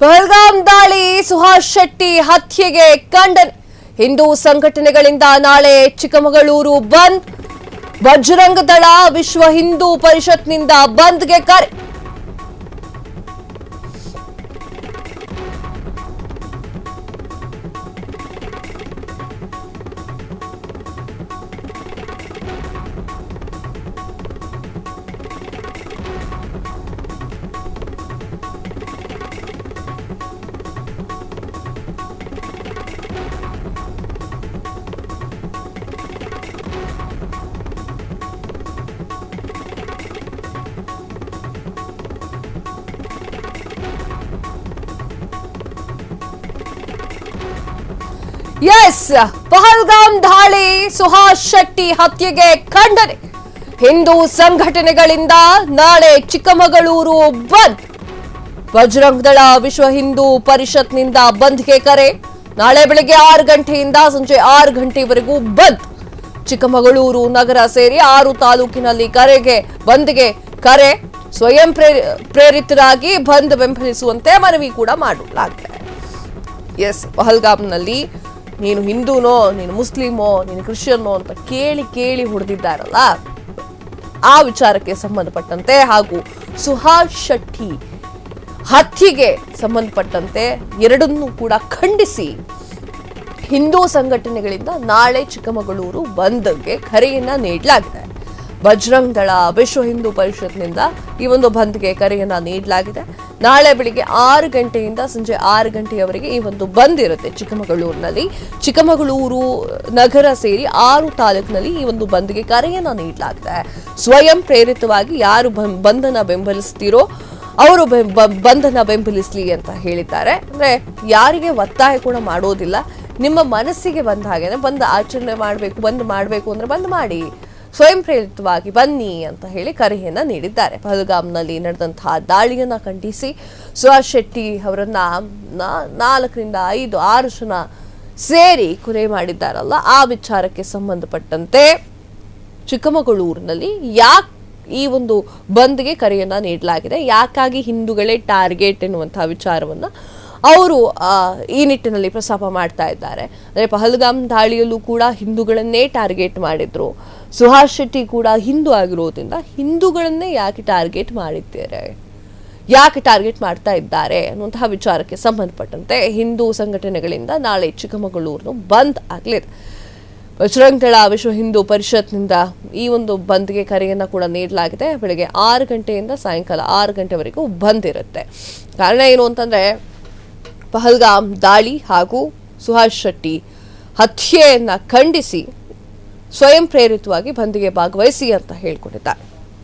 ಪಹಲ್ಗಾಮ್ ದಾಳಿ, ಸುಹಾಸ್ ಶೆಟ್ಟಿ ಹತ್ಯೆಗೆ ಖಂಡನೆ. ಹಿಂದೂ ಸಂಘಟನೆಗಳಿಂದ ನಾಳೆ ಚಿಕ್ಕಮಗಳೂರು ಬಂದ್. ಬಜರಂಗ ದಳ, ವಿಶ್ವ ಹಿಂದೂ ಪರಿಷತ್ನಿಂದ ಬಂದ್ಗೆ ಕರೆ. ಎಸ್, ಪಹಲ್ಗಾಮ್ ದಾಳಿ, ಸುಹಾಸ್ ಶೆಟ್ಟಿ ಹತ್ಯೆಗೆ ಖಂಡನೆ. ಹಿಂದೂ ಸಂಘಟನೆಗಳಿಂದ ನಾಳೆ ಚಿಕ್ಕಮಗಳೂರು ಬಂದ್. ಬಜರಂಗ ದಳ, ವಿಶ್ವ ಹಿಂದೂ ಪರಿಷತ್ನಿಂದ ಬಂದ್ಗೆ ಕರೆ. ನಾಳೆ ಬೆಳಗ್ಗೆ 6 ಗಂಟೆಯಿಂದ ಸಂಜೆ 6 ಗಂಟೆವರೆಗೂ ಬಂದ್. ಚಿಕ್ಕಮಗಳೂರು ನಗರ ಸೇರಿ 6 ತಾಲೂಕಿನಲ್ಲಿ ಬಂದ್ಗೆ ಕರೆ. ಸ್ವಯಂ ಪ್ರೇರಿತರಾಗಿ ಬಂದ್ ಬೆಂಬಲಿಸುವಂತೆ ಮನವಿ ಕೂಡ ಮಾಡಲಾಗಿದೆ. ಎಸ್, ಪಹಲ್ಗಾಮ್ನಲ್ಲಿ ನೀನು ಹಿಂದೂನೋ, ನೀನು ಮುಸ್ಲಿಮೋ, ನೀನು ಕ್ರಿಶ್ಚಿಯನ್ನೋ ಅಂತ ಕೇಳಿ ಹೊಡೆದಿದ್ದಾರಲ್ಲ, ಆ ವಿಚಾರಕ್ಕೆ ಸಂಬಂಧಪಟ್ಟಂತೆ ಹಾಗೂ ಸುಹಾಸ್ ಶೆಟ್ಟಿ ಹತ್ಯೆಗೆ ಸಂಬಂಧಪಟ್ಟಂತೆ ಎರಡನ್ನೂ ಕೂಡ ಖಂಡಿಸಿ ಹಿಂದೂ ಸಂಘಟನೆಗಳಿಂದ ನಾಳೆ ಚಿಕ್ಕಮಗಳೂರು ಬಂದ್ಗೆ ಕರೆಯನ್ನ ನೀಡಲಾಗಿದೆ. ಬಜರಂಗ ದಳ, ವಿಶ್ವ ಹಿಂದೂ ಪರಿಷತ್ನಿಂದ ಈ ಒಂದು ಬಂದ್ಗೆ ಕರೆಯನ್ನ ನೀಡಲಾಗಿದೆ. ನಾಳೆ ಬೆಳಿಗ್ಗೆ 6 ಗಂಟೆಯಿಂದ ಸಂಜೆ 6 ಗಂಟೆಯವರೆಗೆ ಈ ಒಂದು ಬಂದ್ ಇರುತ್ತೆ ಚಿಕ್ಕಮಗಳೂರಿನಲ್ಲಿ. ಚಿಕ್ಕಮಗಳೂರು ನಗರ ಸೇರಿ 6 ತಾಲೂಕಿನಲ್ಲಿ ಈ ಒಂದು ಬಂದ್ಗೆ ಕರೆಯನ್ನ ನೀಡಲಾಗಿದೆ. ಸ್ವಯಂ ಪ್ರೇರಿತವಾಗಿ ಯಾರು ಬಂಧನ ಬೆಂಬಲಿಸ್ತೀರೋ ಅವರು ಬಂಧನ ಬೆಂಬಲಿಸಲಿ ಅಂತ ಹೇಳಿದ್ದಾರೆ. ಅಂದ್ರೆ ಯಾರಿಗೆ ಒತ್ತಾಯ ಕೂಡ ಮಾಡೋದಿಲ್ಲ, ನಿಮ್ಮ ಮನಸ್ಸಿಗೆ ಬಂದ ಹಾಗೇನೆ ಬಂದ್ ಆಚರಣೆ ಮಾಡಬೇಕು, ಬಂದ್ ಮಾಡಬೇಕು ಅಂದ್ರೆ ಬಂದ್ ಮಾಡಿ, ಸ್ವಯಂ ಪ್ರೇರಿತವಾಗಿ ಬನ್ನಿ ಅಂತ ಹೇಳಿ ಕರೆಯನ್ನ ನೀಡಿದ್ದಾರೆ. ಪಹಲ್ಗಾಮ್ನಲ್ಲಿ ನಡೆದಂತಹ ದಾಳಿಯನ್ನ ಖಂಡಿಸಿ ಸುಹಾಸ್ ಶೆಟ್ಟಿ ಅವರನ್ನ 4 ರಿಂದ 5, 6 ಜನ ಸೇರಿ ಕೊಲೆ ಮಾಡಿದ್ದಾರಲ್ಲ, ಆ ವಿಚಾರಕ್ಕೆ ಸಂಬಂಧಪಟ್ಟಂತೆ ಚಿಕ್ಕಮಗಳೂರಿನಲ್ಲಿ ಯಾಕೆ ಈ ಒಂದು ಬಂದ್ಗೆ ಕರೆಯನ್ನ ನೀಡಲಾಗಿದೆ, ಯಾಕಾಗಿ ಹಿಂದೂಗಳೇ ಟಾರ್ಗೆಟ್ ಎನ್ನುವಂತಹ ವಿಚಾರವನ್ನ ಅವರು ಈ ನಿಟ್ಟಿನಲ್ಲಿ ಪ್ರಸ್ತಾಪ ಮಾಡ್ತಾ ಇದ್ದಾರೆ. ಅಂದ್ರೆ ಪಹಲ್ಗಾಮ್ ದಾಳಿಯಲ್ಲೂ ಕೂಡ ಹಿಂದೂಗಳನ್ನೇ ಟಾರ್ಗೆಟ್ ಮಾಡಿದ್ರು. ಸುಹಾಸ್ ಶೆಟ್ಟಿ ಕೂಡ ಹಿಂದೂ ಆಗಿರೋದ್ರಿಂದ ಹಿಂದೂಗಳನ್ನೇ ಯಾಕೆ ಟಾರ್ಗೆಟ್ ಮಾಡಿದ್ದಾರೆ, ಯಾಕೆ ಟಾರ್ಗೆಟ್ ಮಾಡ್ತಾ ಇದ್ದಾರೆ ಅನ್ನುವಂತಹ ವಿಚಾರಕ್ಕೆ ಸಂಬಂಧಪಟ್ಟಂತೆ ಹಿಂದೂ ಸಂಘಟನೆಗಳಿಂದ ನಾಳೆ ಚಿಕ್ಕಮಗಳೂರು ಬಂದ್ ಆಗಲಿದೆ. ಬಜರಂಗ ದಳ, ವಿಶ್ವ ಹಿಂದೂ ಪರಿಷತ್ನಿಂದ ಈ ಒಂದು ಬಂದ್ಗೆ ಕರೆಯನ್ನ ಕೂಡ ನೀಡಲಾಗಿದೆ. ಬೆಳಗ್ಗೆ 6 ಗಂಟೆಯಿಂದ ಸಾಯಂಕಾಲ 6 ಗಂಟೆವರೆಗೂ ಬಂದ್ ಇರುತ್ತೆ. ಕಾರಣ ಏನು ಅಂತಂದ್ರೆ ಪಹಲ್ಗಾಮ್ ದಾಳಿ ಹಾಗೂ ಸುಹಾಸ್ ಶೆಟ್ಟಿ ಹತ್ಯೆಯನ್ನ ಖಂಡಿಸಿ ಸ್ವಯಂ ಪ್ರೇರಿತವಾಗಿ ಬಂದ್ಗೆ ಭಾಗವಹಿಸಿ ಅಂತ ಹೇಳ್ಕೊಂಡಿದ್ದಾರೆ.